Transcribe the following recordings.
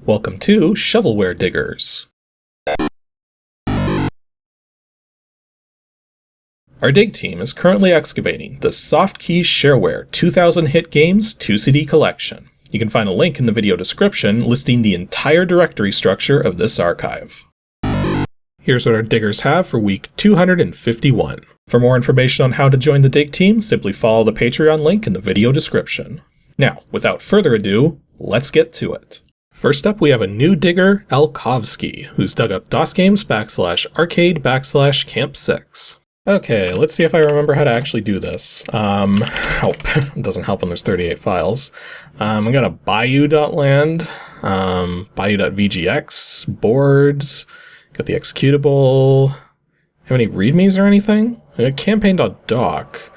Welcome to Shovelware Diggers. Our dig team is currently excavating the Softkey Shareware 2000 Hit Games 2CD collection. You can find a link in the video description listing the entire directory structure of this archive. Here's what our diggers have for week 251. For more information on how to join the dig team, simply follow the Patreon link in the video description. Now, without further ado, let's get to it. First up, we have a new digger, Softkey, who's dug up DOSGAMES /arcade/camp 6. Okay, let's see if I remember how to actually do this. Help. It doesn't help when there's 38 files. I got a bayou.land, bayou.vgx, boards, got the executable. Have any readmes or anything? I got campaign.doc,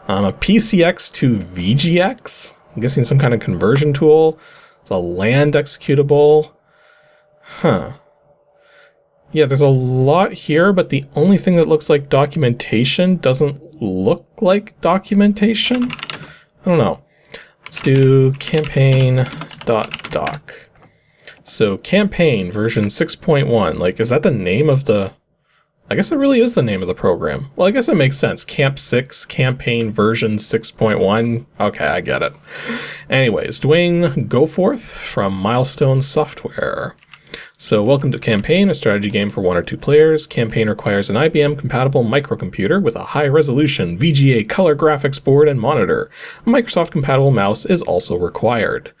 a PCX to VGX. I'm guessing some kind of conversion tool. It's a land executable. Huh. Yeah, there's a lot here, but the only thing that looks like documentation doesn't look like documentation. I don't know. Let's do campaign.doc. So campaign version 6.1. Like, is that the name of the... I guess it really is the name of the program. Well, I guess it makes sense. Camp 6, campaign version 6.1. Okay, I get it. Anyways, Dwayne Goforth from Milestone Software. So welcome to Campaign, a strategy game for 1 or 2 players. Campaign requires an IBM-compatible microcomputer with a high-resolution VGA color graphics board and monitor. A Microsoft-compatible mouse is also required.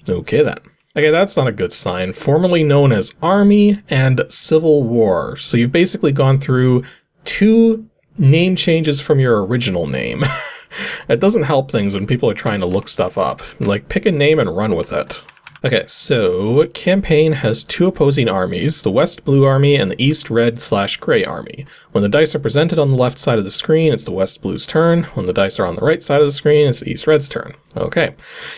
Okay then. Okay, that's not a good sign. Formerly known as Army and Civil War. So you've basically gone through 2 name changes from your original name. It doesn't help things when people are trying to look stuff up. Like, pick a name and run with it. Okay, so Campaign has 2 opposing armies, the West Blue Army and the East Red/Gray Army. When the dice are presented on the left side of the screen, it's the West Blue's turn. When the dice are on the right side of the screen, it's the East Red's turn. Okay.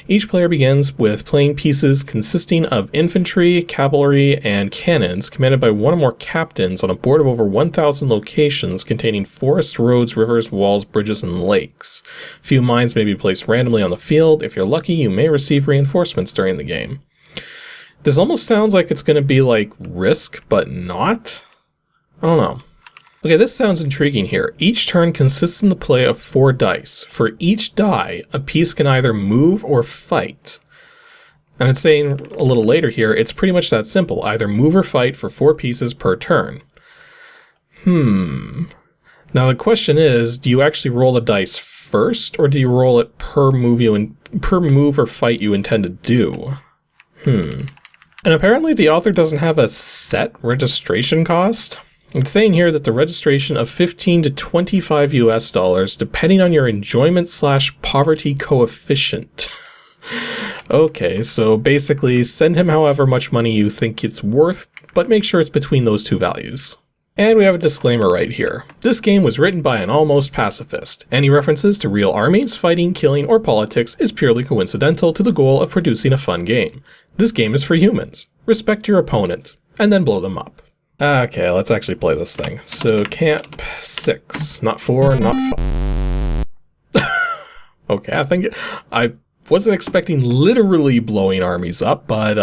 Each player begins with playing pieces consisting of infantry, cavalry, and cannons, commanded by 1 or more captains on a board of over 1,000 locations containing forests, roads, rivers, walls, bridges, and lakes. Few mines may be placed randomly on the field. If you're lucky, you may receive reinforcements during the game. This almost sounds like it's going to be like Risk, but not? I don't know. Okay, this sounds intriguing here. Each turn consists in the play of 4 dice. For each die, a piece can either move or fight. And it's saying a little later here, it's pretty much that simple. Either move or fight for 4 pieces per turn. Now the question is, do you actually roll the dice first, or do you roll it per move or fight you intend to do? And apparently the author doesn't have a set registration cost. It's saying here that the registration of $15 to $25 US, depending on your enjoyment/poverty coefficient. Okay, so basically send him however much money you think it's worth, but make sure it's between those 2 values. And we have a disclaimer right here. This game was written by an almost pacifist. Any references to real armies, fighting, killing, or politics is purely coincidental to the goal of producing a fun game. This game is for humans. Respect your opponent, and then blow them up. Okay, let's actually play this thing. So, Camp 6. Not 4, not 5. Okay, I think I wasn't expecting literally blowing armies up, but,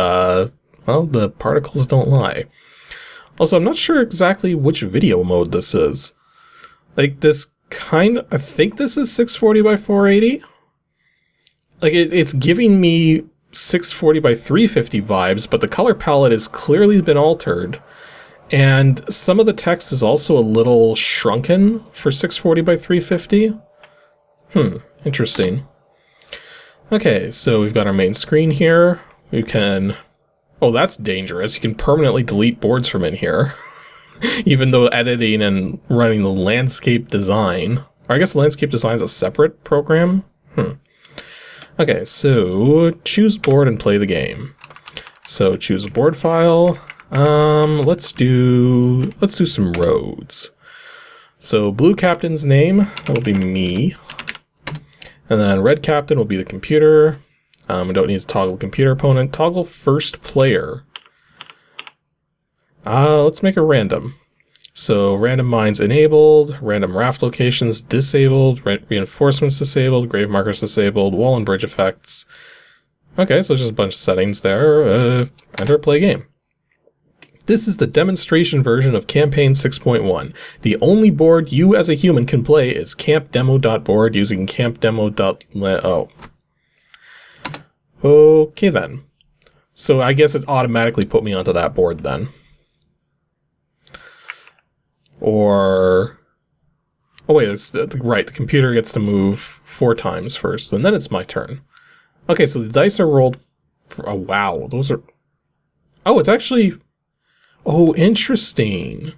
well, the particles don't lie. Also, I'm not sure exactly which video mode this is. Like, this I think this is 640 by 480? Like, it's giving me 640 by 350 vibes, but the color palette has clearly been altered. And some of the text is also a little shrunken for 640 by 350. Interesting. Okay, so we've got our main screen here. We can... Oh, that's dangerous. You can permanently delete boards from in here. Even though editing and running the landscape design. Or I guess landscape design is a separate program. Okay, so choose board and play the game. So choose a board file. Let's do some roads. So blue captain's name, that'll be me. And then red captain will be the computer. We don't need to toggle computer opponent. Toggle first player. Let's make it random. So random mines enabled, random raft locations disabled, reinforcements disabled, grave markers disabled, wall and bridge effects. Okay, so just a bunch of settings there. Enter, play game. This is the demonstration version of Campaign 6.1. The only board you as a human can play is campdemo.board using campdemo.oh. Okay then. So I guess it automatically put me onto that board then. Or... oh wait, it's right, the computer gets to move 4 times first, and then it's my turn. Okay, so the dice are rolled for... oh wow, those are... oh, it's actually... oh, interesting.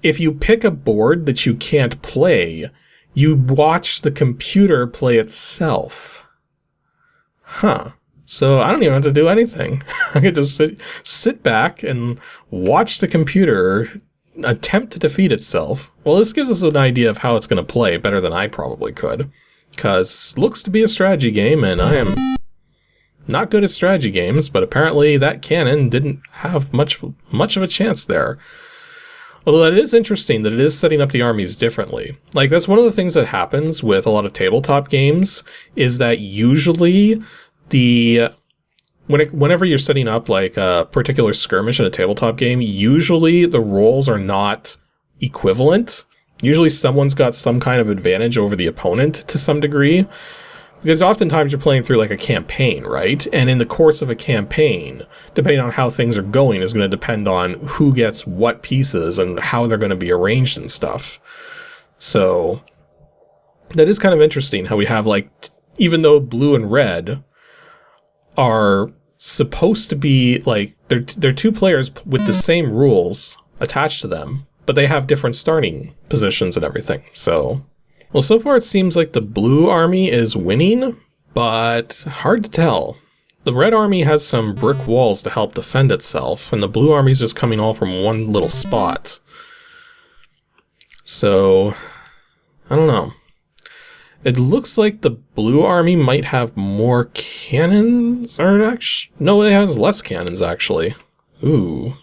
If you pick a board that you can't play, you watch the computer play itself. Huh. So I don't even have to do anything. I could just sit back and watch the computer attempt to defeat itself. Well, this gives us an idea of how it's going to play better than I probably could. Because it looks to be a strategy game, and I am not good at strategy games, but apparently that cannon didn't have much of a chance there. Although that is interesting that it is setting up the armies differently. Like, that's one of the things that happens with a lot of tabletop games, is that usually whenever you're setting up like a particular skirmish in a tabletop game, usually the roles are not equivalent. Usually someone's got some kind of advantage over the opponent to some degree. Because oftentimes you're playing through like a campaign, right? And in the course of a campaign, depending on how things are going, is going to depend on who gets what pieces and how they're going to be arranged and stuff. So that is kind of interesting how we have like, even though blue and red are supposed to be like, they're 2 players with the same rules attached to them, but they have different starting positions and everything. So, well, so far it seems like the blue army is winning, but hard to tell. The red army has some brick walls to help defend itself, and the blue army is just coming all from one little spot. So, I don't know. It looks like the blue army might have more cannons, or actually, no, it has less cannons actually. Ooh.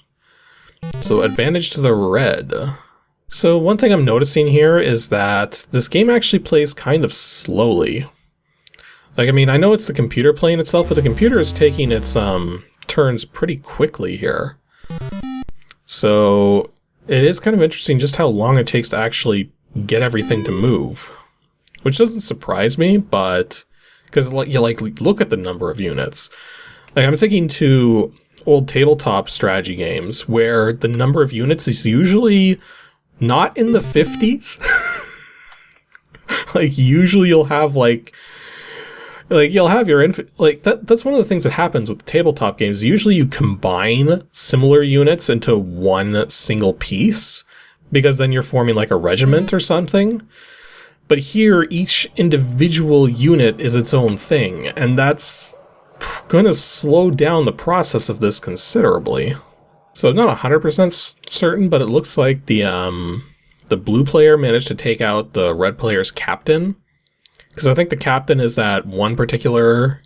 So advantage to the red. So one thing I'm noticing here is that this game actually plays kind of slowly. Like, I mean, I know it's the computer playing itself, but the computer is taking its turns pretty quickly here. So it is kind of interesting just how long it takes to actually get everything to move. Which doesn't surprise me, but because you look at the number of units. Like, I'm thinking to old tabletop strategy games where the number of units is usually not in the 50s. Like, usually you'll have like you'll have your that's one of the things that happens with the tabletop games. Usually you combine similar units into one single piece because then you're forming like a regiment or something. But here, each individual unit is its own thing, and that's going to slow down the process of this considerably. So I'm not 100% certain, but it looks like the blue player managed to take out the red player's captain. Because I think the captain is that one particular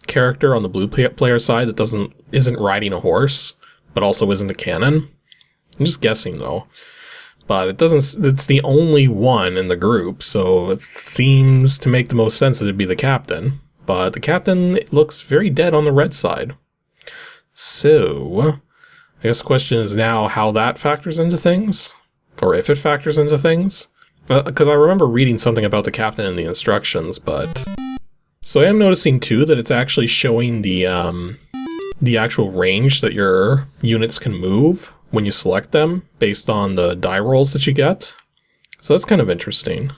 character on the blue player side that isn't riding a horse, but also isn't a cannon. I'm just guessing, though. But it's the only one in the group, so it seems to make the most sense that it'd be the captain. But the captain looks very dead on the red side. So, I guess the question is now how that factors into things, or if it factors into things. Because I remember reading something about the captain in the instructions, but... So I am noticing too that it's actually showing the actual range that your units can move when you select them based on the die rolls that you get. So that's kind of interesting.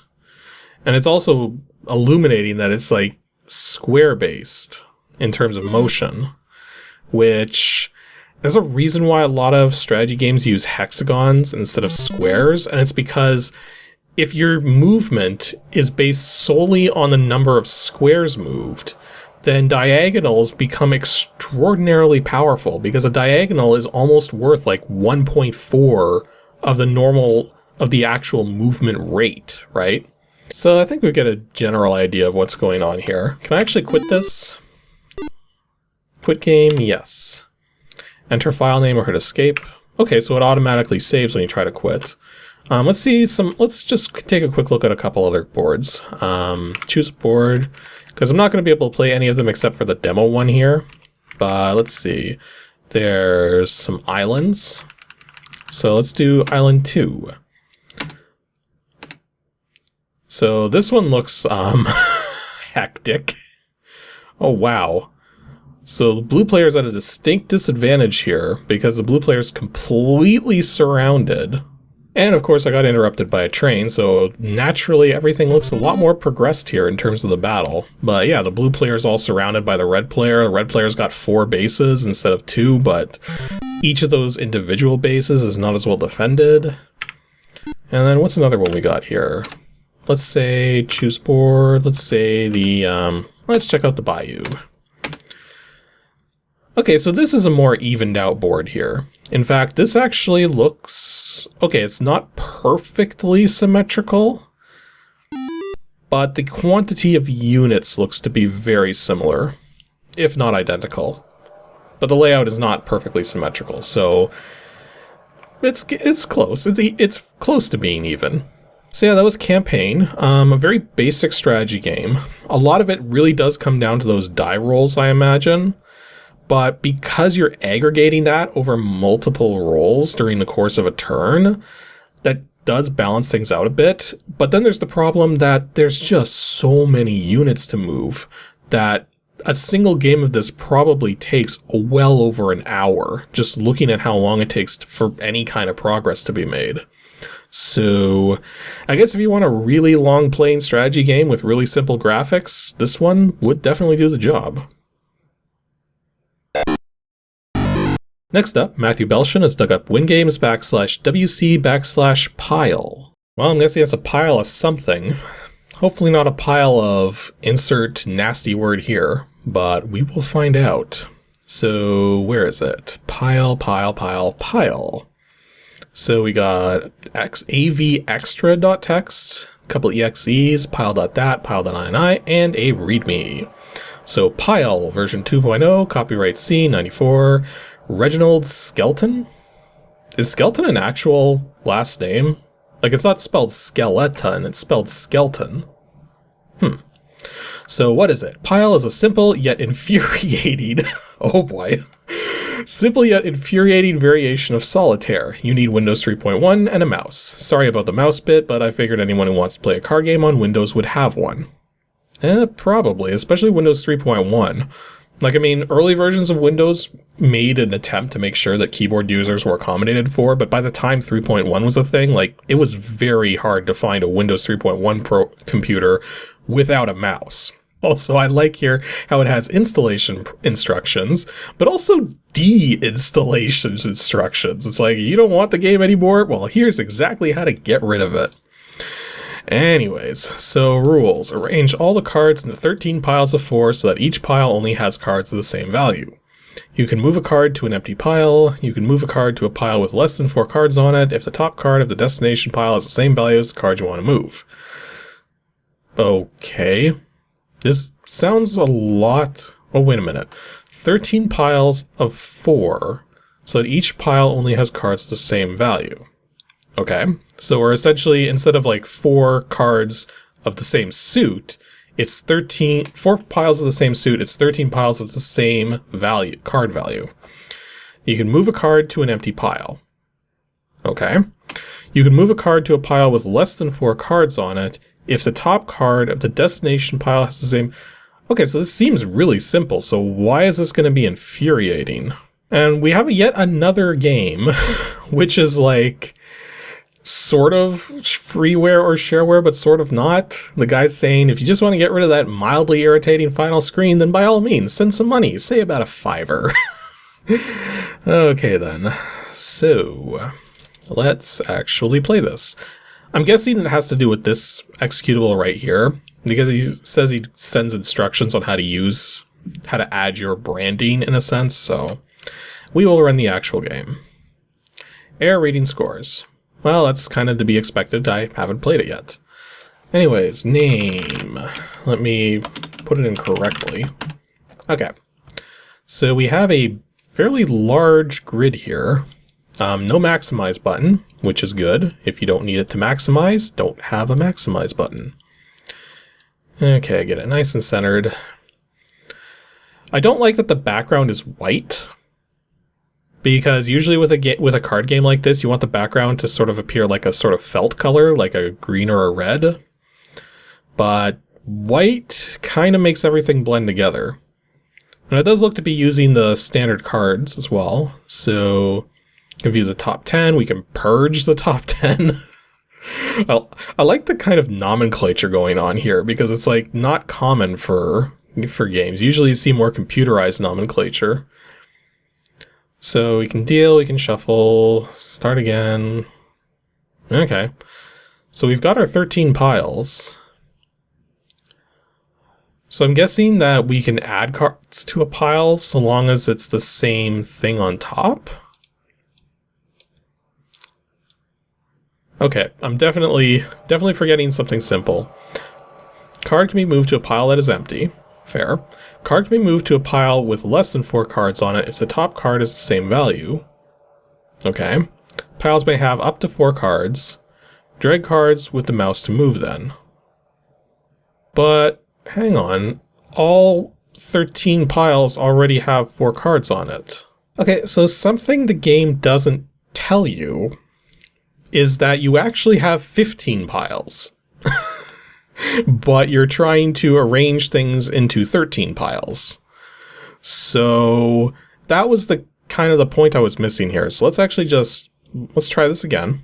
And it's also illuminating that it's like square based in terms of motion, which there's a reason why a lot of strategy games use hexagons instead of squares. And it's because if your movement is based solely on the number of squares moved, then diagonals become extraordinarily powerful because a diagonal is almost worth like 1.4 of the actual movement rate, right? So I think we get a general idea of what's going on here. Can I actually quit this? Quit game, yes. Enter file name or hit escape. Okay, so it automatically saves when you try to quit. Let's just take a quick look at a couple other boards. Choose a board, because I'm not going to be able to play any of them except for the demo one here. But let's see. There's some islands. So let's do Island 2. So this one looks hectic. Oh wow. So the blue player's at a distinct disadvantage here because the blue player's completely surrounded. And of course I got interrupted by a train, so naturally everything looks a lot more progressed here in terms of the battle. But yeah, the blue player's all surrounded by the red player. The red player's got 4 bases instead of 2, but each of those individual bases is not as well defended. And then what's another one we got here? Let's say choose board. Let's say the, let's check out the Bayou. Okay, so this is a more evened out board here. In fact, this actually looks, okay, it's not perfectly symmetrical, but the quantity of units looks to be very similar, if not identical. But the layout is not perfectly symmetrical, so it's close. It's close to being even. So yeah, that was Campaign, a very basic strategy game. A lot of it really does come down to those die rolls, I imagine. But because you're aggregating that over multiple rolls during the course of a turn, that does balance things out a bit. But then there's the problem that there's just so many units to move that a single game of this probably takes well over an hour, just looking at how long it takes for any kind of progress to be made. So I guess if you want a really long playing strategy game with really simple graphics, this one would definitely do the job. Next up, Matthew Belshin has dug up WINGAMES /WC/Pyle. Well, I'm guessing it's a pile of something. Hopefully not a pile of insert nasty word here, but we will find out. So where is it? Pyle. So we got avextra.txt, a couple exes, pile.dat, pile.ini, and a readme. So Pyle version 2.0, copyright C94, Reginald Skelton? Is Skelton an actual last name? Like, it's not spelled skeleton, it's spelled skeleton. So what is it? Pyle is a simple yet infuriating, oh boy, simple yet infuriating variation of Solitaire. You need Windows 3.1 and a mouse. Sorry about the mouse bit, but I figured anyone who wants to play a card game on Windows would have one. Probably, especially Windows 3.1. Like, I mean, early versions of Windows made an attempt to make sure that keyboard users were accommodated for, but by the time 3.1 was a thing, like, it was very hard to find a Windows 3.1 Pro computer without a mouse. Also, I like here how it has installation instructions, but also de-installation instructions. It's like, you don't want the game anymore? Well, here's exactly how to get rid of it. Anyways, so rules. Arrange all the cards into 13 piles of 4 so that each pile only has cards of the same value. You can move a card to an empty pile. You can move a card to a pile with less than 4 cards on it if the top card of the destination pile has the same value as the card you want to move. Okay. This sounds a lot... Oh, wait a minute. 13 piles of 4 so that each pile only has cards of the same value. Okay, so we're essentially, instead of like 4 cards of the same suit, it's 4 piles of the same suit, it's 13 piles of the same value, card value. You can move a card to an empty pile. Okay. You can move a card to a pile with less than 4 cards on it if the top card of the destination pile has the same... Okay, so this seems really simple, so why is this going to be infuriating? And we have yet another game, which is like... sort of freeware or shareware, but sort of not. The guy's saying, if you just want to get rid of that mildly irritating final screen, then by all means, send some money. Say about $5. Okay then. So, let's actually play this. I'm guessing it has to do with this executable right here, because he says he sends instructions on how to add your branding in a sense, so we will run the actual game. Error reading scores. Well, that's kind of to be expected. I haven't played it yet. Anyways, name. Let me put it in correctly. Okay. So we have a fairly large grid here. No maximize button, which is good. If you don't need it to maximize, don't have a maximize button. Okay, get it nice and centered. I don't like that the background is white, because usually with a card game like this, you want the background to sort of appear like a sort of felt color, like a green or a red. But white kind of makes everything blend together. And it does look to be using the standard cards as well. So we can view the top 10, we can purge the top 10. I like the kind of nomenclature going on here, because it's like not common for games. Usually you see more computerized nomenclature. So we can deal, we can shuffle, start again. Okay. So we've got our 13 piles. So I'm guessing that we can add cards to a pile so long as it's the same thing on top. Okay, I'm definitely forgetting something simple. Card can be moved to a pile that is empty. Fair. Card can be moved to a pile with less than 4 cards on it if the top card is the same value. Okay. Piles may have up to 4 cards. Drag cards with the mouse to move then. But hang on. All 13 piles already have 4 cards on it. Okay, so something the game doesn't tell you is that you actually have 15 piles. But you're trying to arrange things into 13 piles. So that was the kind of the point I was missing here. So let's actually let's try this again.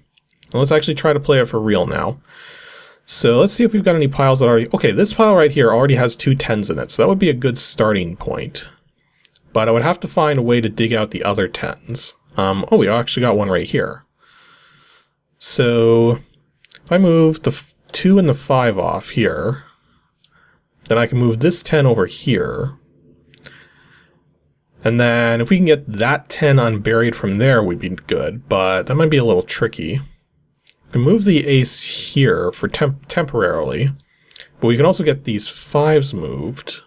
And let's actually try to play it for real now. So let's see if we've got any piles that already... Okay, this pile right here already has 2 10s in it, so that would be a good starting point. But I would have to find a way to dig out the other 10s. Oh, we actually got one right here. So if I move the 2 and the 5 off here, then I can move this 10 over here. And then if we can get that 10 unburied from there, we'd be good, but that might be a little tricky. We can move the ace here for temporarily, but we can also get these 5s moved.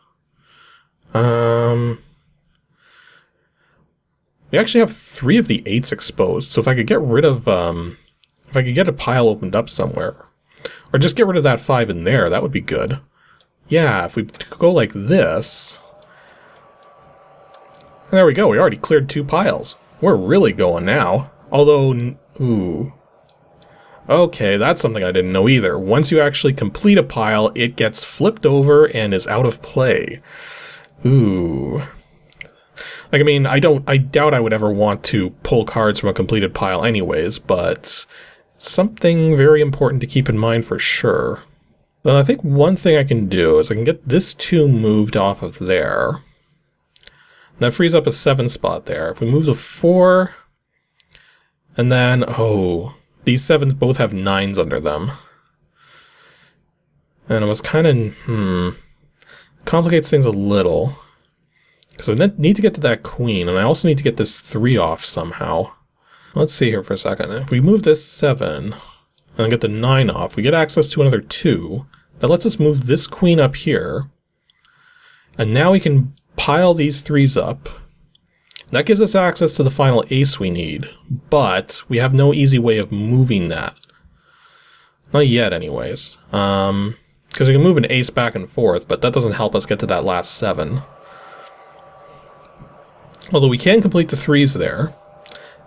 We actually have 3 of the 8s exposed, so if I could get rid of, if I could get a pile opened up somewhere, or just get rid of that 5 in there, that would be good. Yeah, if we go like this... There we go, we already cleared 2 piles. We're really going now. Although, ooh. Okay, that's something I didn't know either. Once you actually complete a pile, it gets flipped over and is out of play. Ooh. Like, I mean, I doubt I would ever want to pull cards from a completed pile anyways, but... something very important to keep in mind for sure. I think one thing I can do is I can get this 2 moved off of there. That frees up a 7 spot there. If we move the 4, and then, oh, these 7s both have 9s under them. And it was kind of, complicates things a little. Because I need to get to that queen, and I also need to get this 3 off somehow. Let's see here for a second. If we move this 7 and get the 9 off, we get access to another 2. That lets us move this queen up here. And now we can pile these 3s up. That gives us access to the final ace we need, but we have no easy way of moving that. Not yet anyways. Because we can move an ace back and forth, but that doesn't help us get to that last 7. Although we can complete the 3s there.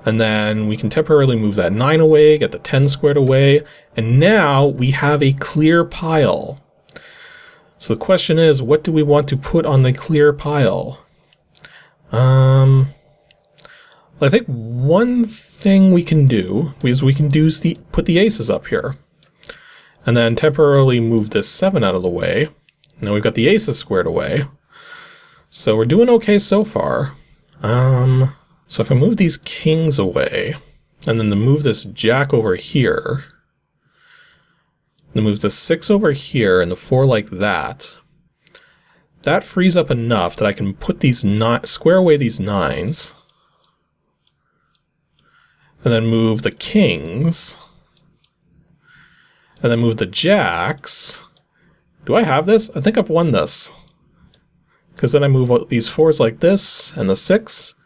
And then we can temporarily move that 9 away, get the 10 squared away, and now we have a clear pile. So the question is, what do we want to put on the clear pile? I think one thing we can do is we can put the aces up here. And then temporarily move this 7 out of the way. Now we've got the aces squared away. So we're doing okay so far. So if I move these kings away, and then to move this jack over here, then move the 6 over here and the 4 like that, that frees up enough that I can put these square away these 9s, and then move the kings, and then move the jacks. Do I have this? I think I've won this. Because then I move these 4s like this, and the 6.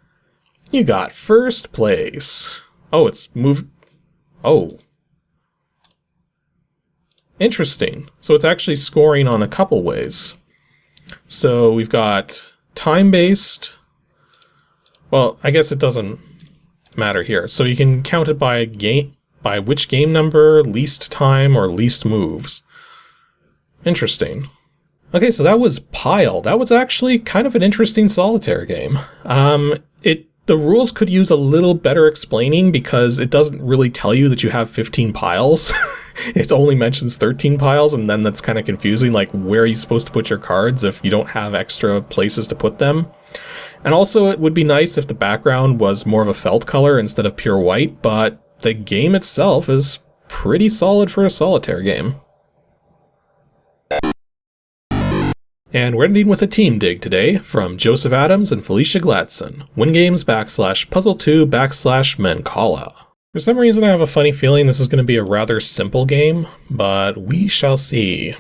You got first place. Oh, it's moved. Oh. Interesting. So it's actually scoring on a couple ways. So we've got time-based. Well, I guess it doesn't matter here. So you can count it by which game number, least time, or least moves. Interesting. Okay, so that was Pyle. That was actually kind of an interesting solitaire game. The rules could use a little better explaining because it doesn't really tell you that you have 15 piles. It only mentions 13 piles, and then that's kind of confusing, like where are you supposed to put your cards if you don't have extra places to put them. And also it would be nice if the background was more of a felt color instead of pure white, but the game itself is pretty solid for a solitaire game. And we're ending with a team dig today from Joseph Adams and Felicia Gladson. WINGAMES /puzzle2 /Mancala. For some reason I have a funny feeling this is going to be a rather simple game, but we shall see.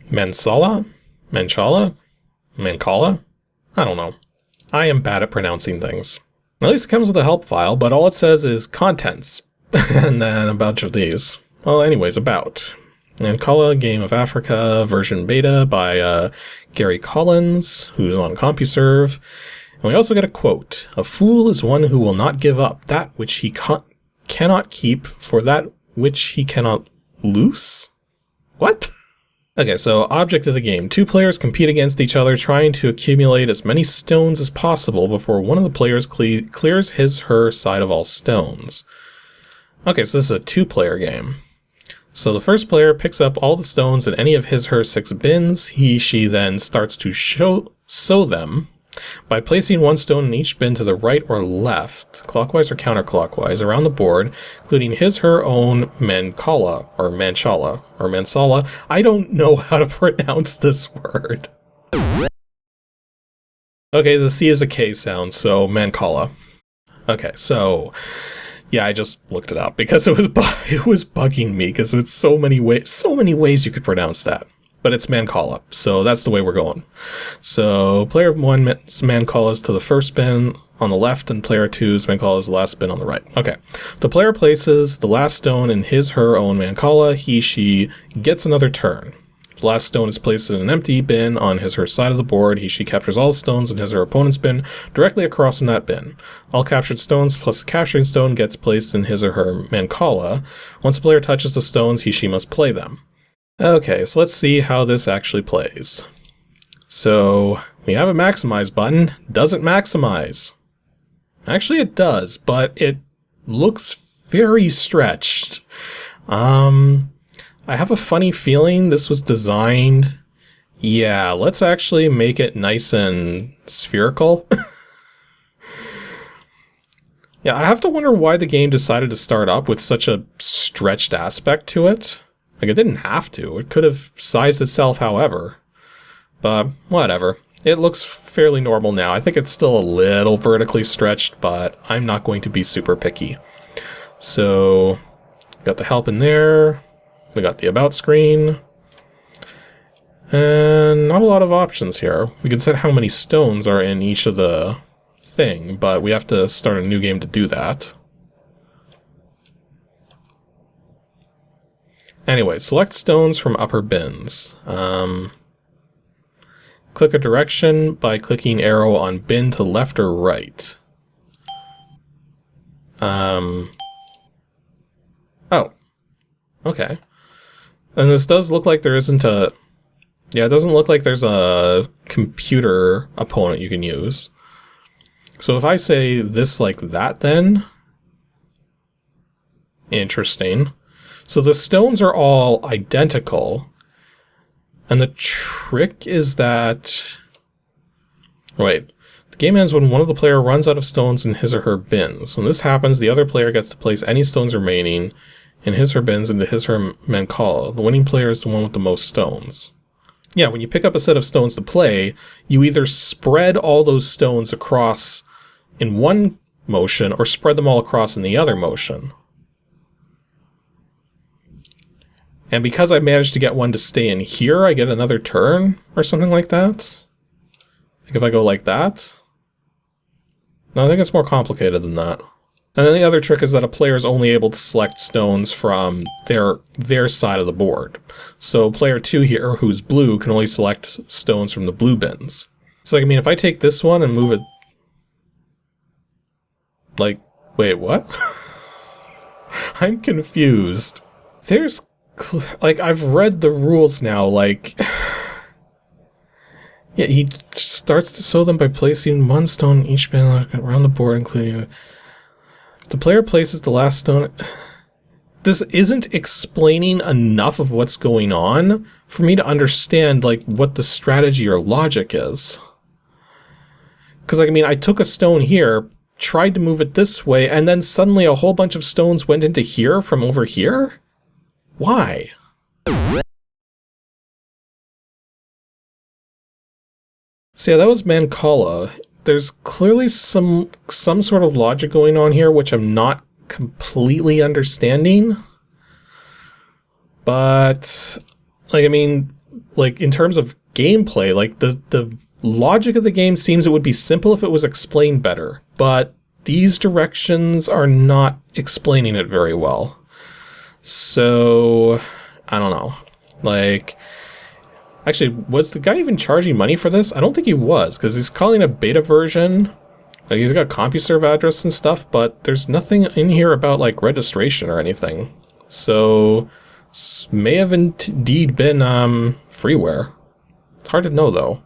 Mancala? Mancala? Mancala? I don't know. I am bad at pronouncing things. At least it comes with a help file, but all it says is contents. And then a bunch of these. Well, anyways, about. Mancala, Game of Africa, version beta by Gary Collins, who's on CompuServe. And we also get a quote. A fool is one who will not give up that which he cannot keep for that which he cannot loose? What? Okay, so object of the game. Two players compete against each other trying to accumulate as many stones as possible before one of the players clears his/her side of all stones. Okay, so this is a two-player game. So the first player picks up all the stones in any of his/her 6 bins. He/she then starts to sow them by placing one stone in each bin to the right or left, clockwise or counterclockwise, around the board, including his/her own Mancala, or Manchala, or Mancala. I don't know how to pronounce this word. Okay, the C is a K sound, so Mancala. Okay, so yeah, I just looked it up because it was bugging me because it's so many ways you could pronounce that. But it's Mancala, so that's the way we're going. So player 1's Mancala is to the first bin on the left, and player 2's Mancala is the last bin on the right. Okay. The player places the last stone in his/her own Mancala. He/she gets another turn. The last stone is placed in an empty bin on his/her side of the board. He/she captures all the stones in his/her opponent's bin directly across from that bin. All captured stones plus the capturing stone gets placed in his/her Mancala. Once the player touches the stones, he/she must play them. Okay, so let's see how this actually plays. So we have a maximize button. Does it maximize? Actually it does, but it looks very stretched. I have a funny feeling this was designed. Yeah, let's actually make it nice and spherical. Yeah, I have to wonder why the game decided to start up with such a stretched aspect to it. Like, it didn't have to. It could have sized itself however. But whatever. It looks fairly normal now. I think it's still a little vertically stretched, but I'm not going to be super picky. So, got the help in there. We got the about screen. And not a lot of options here. We can set how many stones are in each of the thing, but we have to start a new game to do that. Anyway, select stones from upper bins. Click a direction by clicking arrow on bin to left or right. Oh. Okay. And this does look like there isn't a... Yeah, it doesn't look like there's a computer opponent you can use. So if I say this like that then... Interesting. So the stones are all identical. And the trick is that... Wait. The game ends when one of the player runs out of stones in his/her bins. When this happens, the other player gets to place any stones remaining in his/her bins into his/her Mancala. The winning player is the one with the most stones. Yeah, when you pick up a set of stones to play, you either spread all those stones across in one motion or spread them all across in the other motion. And because I managed to get one to stay in here, I get another turn or something like that. Like if I go like that. No, I think it's more complicated than that. And then the other trick is that a player is only able to select stones from their side of the board. So player 2 here, who's blue, can only select stones from the blue bins. So like, I mean, if I take this one and move it... Like, wait, what? I'm confused. There's... Like, I've read the rules now, like... Yeah, he starts to sow them by placing one stone in each bin around the board, including... The player places the last stone... This isn't explaining enough of what's going on for me to understand, like, what the strategy or logic is. Because, like, I mean, I took a stone here, tried to move it this way, and then suddenly a whole bunch of stones went into here from over here? Why? So yeah, that was Mancala. There's clearly some sort of logic going on here, which I'm not completely understanding. But, like, I mean, like, in terms of gameplay, like, the logic of the game seems it would be simple if it was explained better. But these directions are not explaining it very well. So, I don't know. Like... Actually, was the guy even charging money for this? I don't think he was, because he's calling a beta version. Like, he's got a CompuServe address and stuff, but there's nothing in here about, like, registration or anything. So, this may have indeed been, freeware. It's hard to know, though.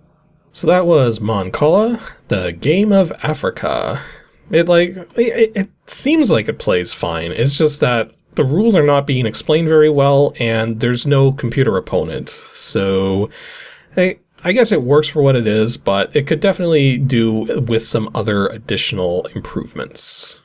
So that was Mancala, the Game of Africa. It seems like it plays fine. It's just that the rules are not being explained very well, and there's no computer opponent. So, I guess it works for what it is, but it could definitely do with some other additional improvements.